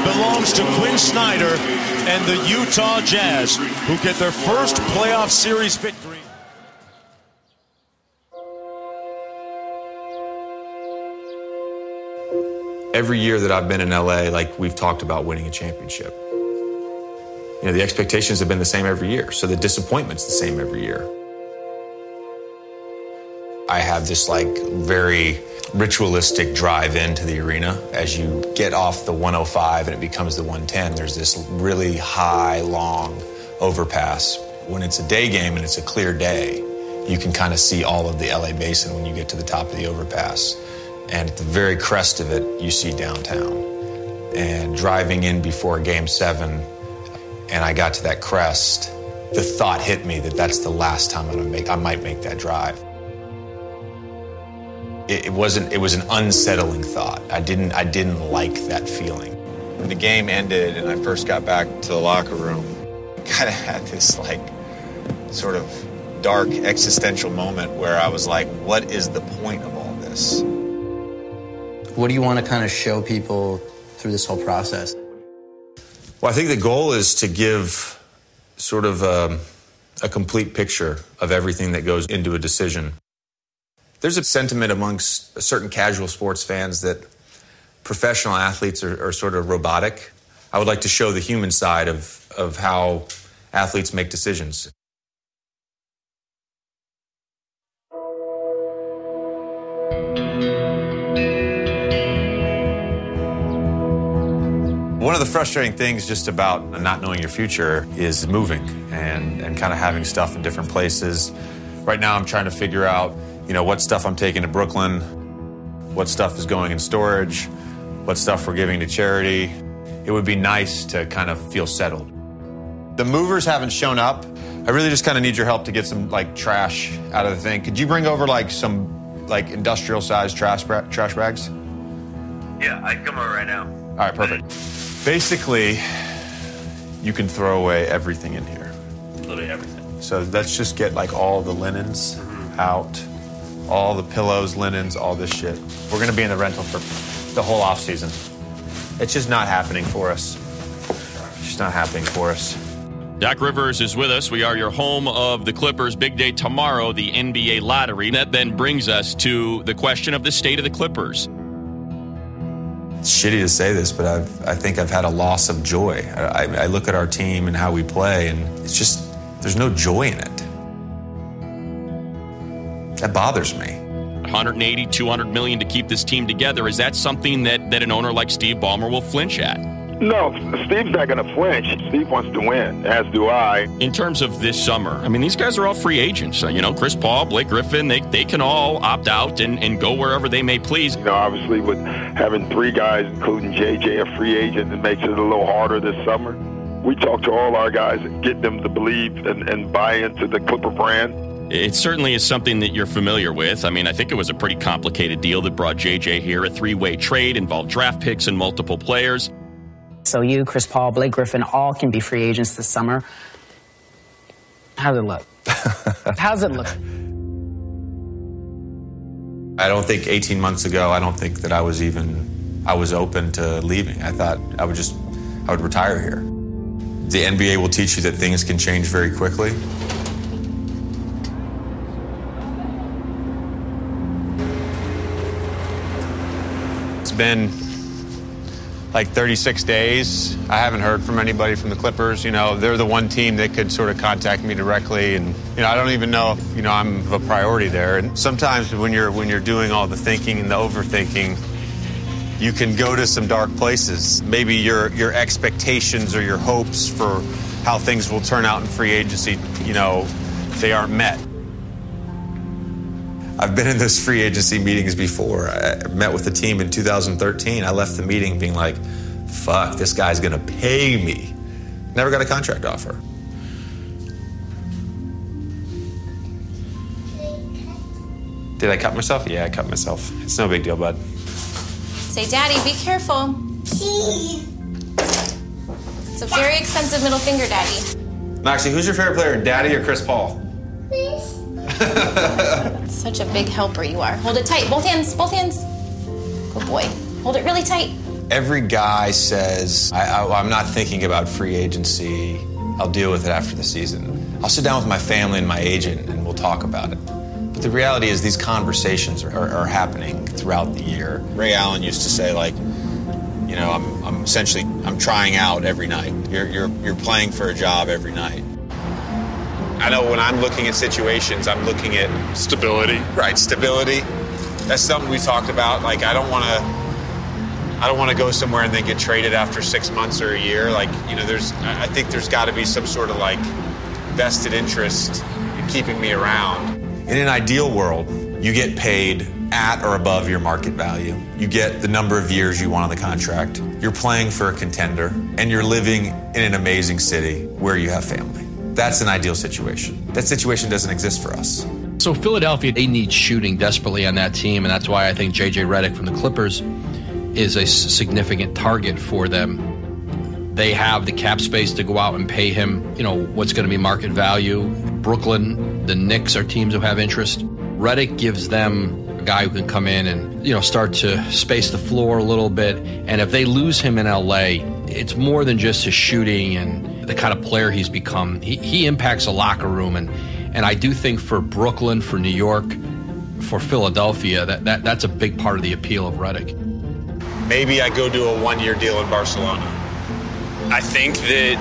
belongs to Quinn Snyder and the Utah Jazz, who get their first playoff series victory. Every year that I've been in LA, like, we've talked about winning a championship. You know, the expectations have been the same every year, so the disappointment's the same every year. I have this, like, very ritualistic drive into the arena. As you get off the 105 and it becomes the 110, there's this really high, long overpass. When it's a day game and it's a clear day, you can kind of see all of the LA basin when you get to the top of the overpass. And at the very crest of it, you see downtown. And driving in before Game 7, and I got to that crest, the thought hit me that that's the last time I might make that drive. It was an unsettling thought. I didn't like that feeling. When the game ended and I first got back to the locker room, I kind of had this, like, sort of dark existential moment where I was like, what is the point of all this? What do you want to kind of show people through this whole process? Well, I think the goal is to give sort of a complete picture of everything that goes into a decision. There's a sentiment amongst certain casual sports fans that professional athletes are sort of robotic. I would like to show the human side of how athletes make decisions. One of the frustrating things just about not knowing your future is moving and kind of having stuff in different places. Right now I'm trying to figure out, you know, what stuff I'm taking to Brooklyn, what stuff is going in storage, what stuff we're giving to charity. It would be nice to kind of feel settled. The movers haven't shown up. I really just kind of need your help to get some, like, trash out of the thing. Could you bring over, like, some, like, industrial-sized trash bags? Yeah, I can come over right now. All right, perfect. Basically, you can throw away everything in here. Literally everything. So let's just get, like, all the linens out, all the pillows, linens, all this shit. We're going to be in the rental for the whole off season. It's just not happening for us. It's just not happening for us. Doc Rivers is with us. We are your home of the Clippers. Big day tomorrow, the NBA lottery. That then brings us to the question of the state of the Clippers. It's shitty to say this, but I think I've had a loss of joy. I look at our team and how we play, and it's just, there's no joy in it. That bothers me. 180, 200 million to keep this team together. Is that something that an owner like Steve Ballmer will flinch at? No, Steve's not going to flinch. Steve wants to win, as do I. In terms of this summer, I mean, these guys are all free agents. You know, Chris Paul, Blake Griffin, they can all opt out and go wherever they may please. You know, obviously with having three guys, including JJ, a free agent, it makes it a little harder this summer. We talk to all our guys and get them to believe and buy into the Clipper brand. It certainly is something that you're familiar with. I mean, I think it was a pretty complicated deal that brought JJ here. A three-way trade, involved draft picks and multiple players. So you, Chris Paul, Blake Griffin, all can be free agents this summer. How's it look? How's it look? I don't think 18 months ago, I don't think that I was open to leaving. I thought I would retire here. The NBA will teach you that things can change very quickly. It's been like 36 days. I haven't heard from anybody from the Clippers. You know, they're the one team that could sort of contact me directly, and you know, I don't even know if, you know, I'm a priority there. And sometimes when you're doing all the thinking and the overthinking, you can go to some dark places. Maybe your expectations or your hopes for how things will turn out in free agency, you know, they aren't met. I've been in those free agency meetings before. I met with the team in 2013. I left the meeting being like, fuck, this guy's gonna pay me. Never got a contract offer. Did I cut myself? Yeah, I cut myself. It's no big deal, bud. Say, Daddy, be careful. It's a very expensive middle finger, Daddy. Maxie, who's your favorite player, Daddy or Chris Paul? Such a big helper you are. Hold it tight. Both hands. Both hands. Good boy. Hold it really tight. Every guy says, I'm not thinking about free agency. I'll deal with it after the season. I'll sit down with my family and my agent and we'll talk about it. But the reality is these conversations are happening throughout the year. Ray Allen used to say, like, you know, I'm trying out every night. You're playing for a job every night. I know when I'm looking at situations, I'm looking at stability. Right, stability. That's something we talked about. Like, I don't want to go somewhere and then get traded after 6 months or a year. Like, you know, I think there's got to be some sort of like vested interest in keeping me around. In an ideal world, you get paid at or above your market value. You get the number of years you want on the contract. You're playing for a contender, and you're living in an amazing city where you have family. That's an ideal situation. That situation doesn't exist for us. So Philadelphia, they need shooting desperately on that team, and that's why I think J.J. Redick from the Clippers is a significant target for them. They have the cap space to go out and pay him, you know, what's going to be market value. Brooklyn, the Knicks are teams who have interest. Redick gives them a guy who can come in and, you know, start to space the floor a little bit. And if they lose him in LA, it's more than just his shooting and the kind of player he's become. He impacts a locker room. And I do think for Brooklyn, for New York, for Philadelphia, that's a big part of the appeal of Redick. Maybe I go do a one-year deal in Barcelona. I think that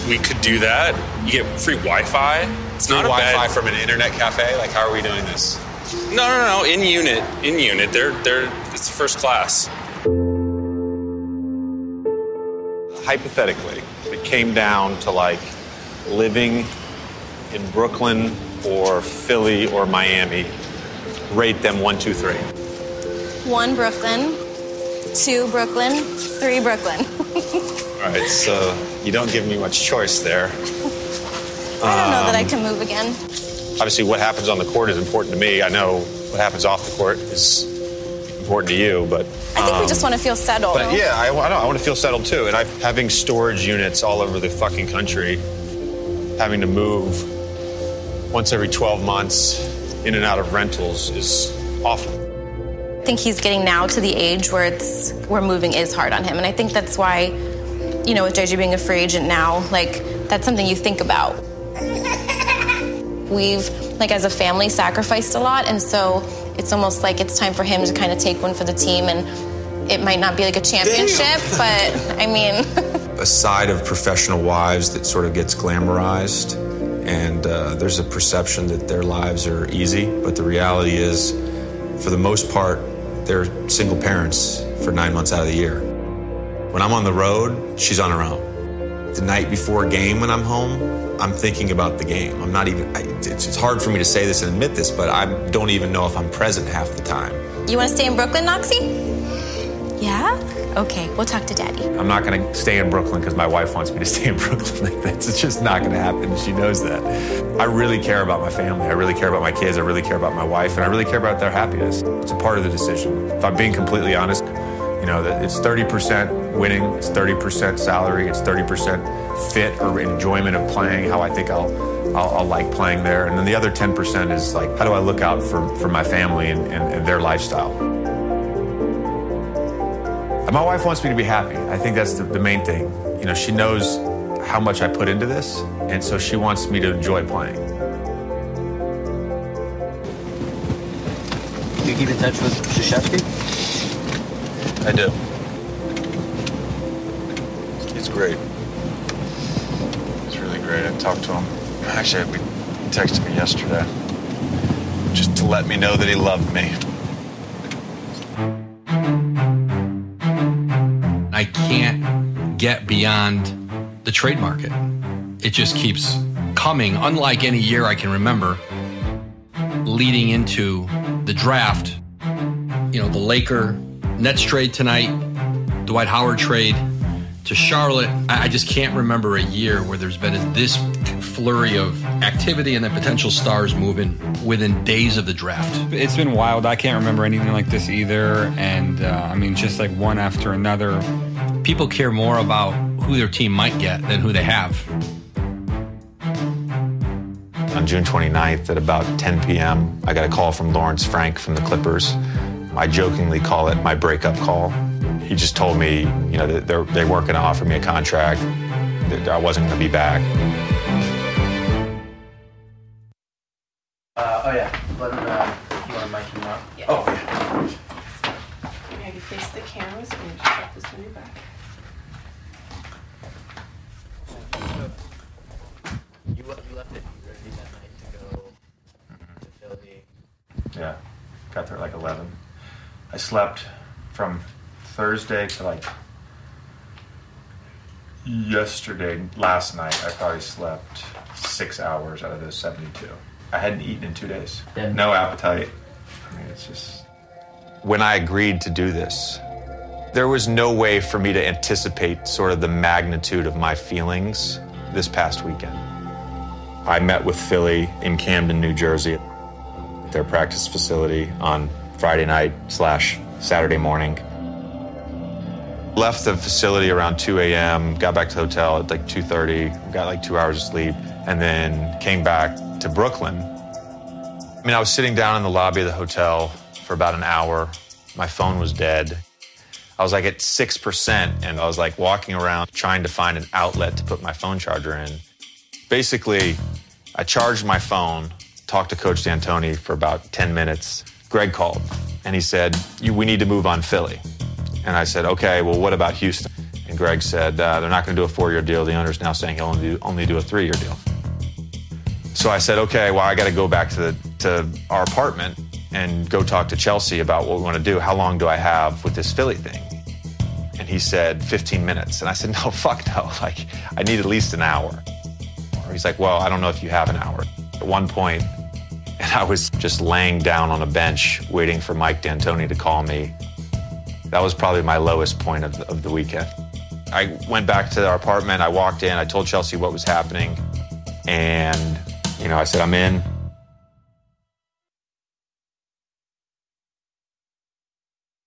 we could do that. You get free Wi-Fi. It's not Wi-Fi from an internet cafe? Like, how are we doing this? No. In unit. It's first class. Hypothetically, if it came down to like living in Brooklyn or Philly or Miami, rate them 1, 2, 3. 1 Brooklyn, 2 Brooklyn, 3 Brooklyn. All right, so you don't give me much choice there. I don't know that I can move again. Obviously, what happens on the court is important to me. I know what happens off the court is important to you, but I think we just want to feel settled. But yeah, I want to feel settled too. And having storage units all over the fucking country, having to move once every 12 months in and out of rentals is awful. I think he's getting now to the age where moving is hard on him, and I think that's why, you know, with JJ being a free agent now, like, that's something you think about. We've, like, as a family, sacrificed a lot, and so it's almost like it's time for him to kind of take one for the team, and it might not be like a championship, but, I mean... A side of professional wives that sort of gets glamorized, and there's a perception that their lives are easy, but the reality is, for the most part, they're single parents for 9 months out of the year. When I'm on the road, she's on her own. The night before a game when I'm home, I'm thinking about the game. I'm not even, it's hard for me to say this and admit this, but I don't even know if I'm present half the time. You want to stay in Brooklyn, Noxie? Yeah? Okay, we'll talk to Daddy. I'm not going to stay in Brooklyn because my wife wants me to stay in Brooklyn. Like, that's just not going to happen. She knows that. I really care about my family. I really care about my kids. I really care about my wife. And I really care about their happiness. It's a part of the decision. If I'm being completely honest, you know, it's 30% winning, it's 30% salary, it's 30% fit or enjoyment of playing, how I think I'll like playing there. And then the other 10% is like, how do I look out for my family and their lifestyle? My wife wants me to be happy. I think that's the main thing. You know, she knows how much I put into this, and so she wants me to enjoy playing. Do you keep in touch with Krzyzewski? I do. He's great. He's really great. I talked to him. Actually, he texted me yesterday just to let me know that he loved me. I can't get beyond the trade market. It just keeps coming, unlike any year I can remember, leading into the draft. You know, the Laker Nets trade tonight, Dwight Howard trade to Charlotte. I just can't remember a year where there's been this flurry of activity and then potential stars moving within days of the draft. It's been wild. I can't remember anything like this either. And I mean, just like one after another. People care more about who their team might get than who they have. On June 29th at about 10 p.m., I got a call from Lawrence Frank from the Clippers. I jokingly call it my breakup call. he just told me, that they weren't going to offer me a contract, that I wasn't going to be back. Oh yeah, let him, you want to mic him up? Yeah. Oh yeah. Maybe face the camera so we can just shut this from your back. You left it early that night to go to Philly. Yeah, got there at like 11. I slept from Thursday to last night. I probably slept 6 hours out of those 72. I hadn't eaten in 2 days. Yeah. No appetite. I mean, it's just... When I agreed to do this, there was no way for me to anticipate sort of the magnitude of my feelings this past weekend. I met with Philly in Camden, New Jersey, at their practice facility on Friday night / Saturday morning. Left the facility around 2 a.m., got back to the hotel at 2:30, got 2 hours of sleep, and then came back to Brooklyn. I mean, I was sitting down in the lobby of the hotel for about an hour. My phone was dead. I was at 6%, and I was walking around trying to find an outlet to put my phone charger in. Basically, I charged my phone, talked to Coach D'Antoni for about 10 minutes. Greg called, and he said, we need to move on Philly. And I said, okay, well, what about Houston? And Greg said, they're not going to do a 4-year deal. The owner's now saying he'll only do a 3-year deal. So I said, okay, well, I got to go back to our apartment and go talk to Chelsea about what we want to do. How long do I have with this Philly thing? And he said, 15 minutes. And I said, no, fuck no. I need at least an hour. He's like, well, I don't know if you have an hour. At one point, and I was just laying down on a bench waiting for Mike D'Antoni to call me. That was probably my lowest point of the weekend. I went back to our apartment. I walked in. I told Chelsea what was happening. And, I said, I'm in.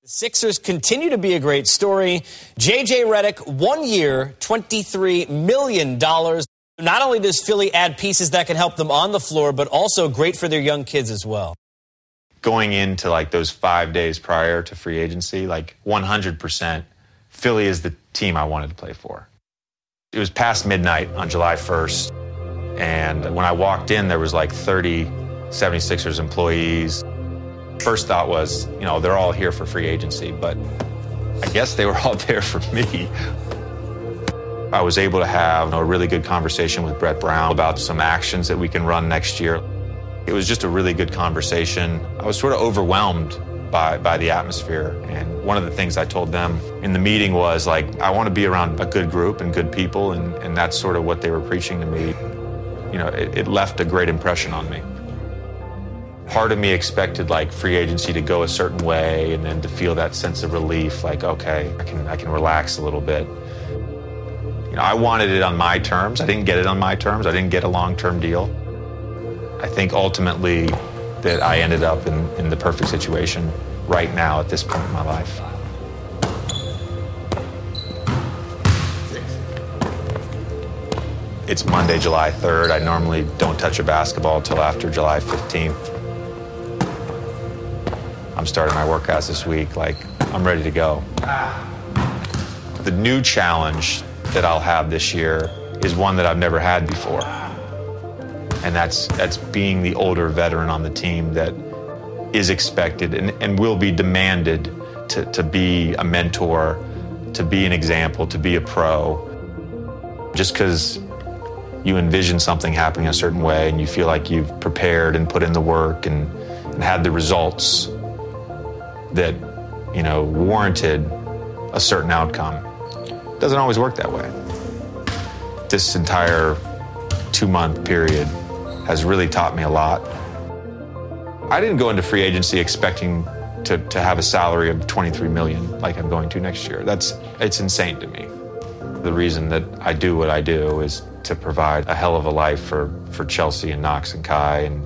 The Sixers continue to be a great story. J.J. Redick, 1 year, $23 million. Not only does Philly add pieces that can help them on the floor, but also great for their young kids as well. Going into those 5 days prior to free agency, 100%, Philly is the team I wanted to play for. It was past midnight on July 1st, and when I walked in, there was 30 76ers employees. First thought was, they're all here for free agency, but I guess they were all there for me. I was able to have a really good conversation with Brett Brown about some actions that we can run next year. It was just a really good conversation. I was sort of overwhelmed by the atmosphere. And one of the things I told them in the meeting was I want to be around a good group and good people. And that's sort of what they were preaching to me. It left a great impression on me. Part of me expected free agency to go a certain way and then to feel that sense of relief, okay, I can relax a little bit. I wanted it on my terms. I didn't get it on my terms. I didn't get a long-term deal. I think ultimately that I ended up in the perfect situation right now at this point in my life. It's Monday, July 3rd. I normally don't touch a basketball until after July 15th. I'm starting my workouts this week. I'm ready to go. The new challenge that I'll have this year is one that I've never had before. And that's being the older veteran on the team that is expected and will be demanded to be a mentor, to be an example, to be a pro. Just because you envision something happening a certain way and you feel like you've prepared and put in the work and had the results that, warranted a certain outcome. It doesn't always work that way. This entire 2-month period has really taught me a lot. I didn't go into free agency expecting to have a salary of $23 million like I'm going to next year. It's insane to me. The reason that I do what I do is to provide a hell of a life for Chelsea and Knox and Kai and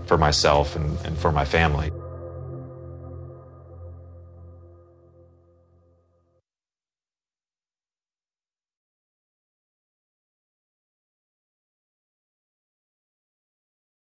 for myself and for my family.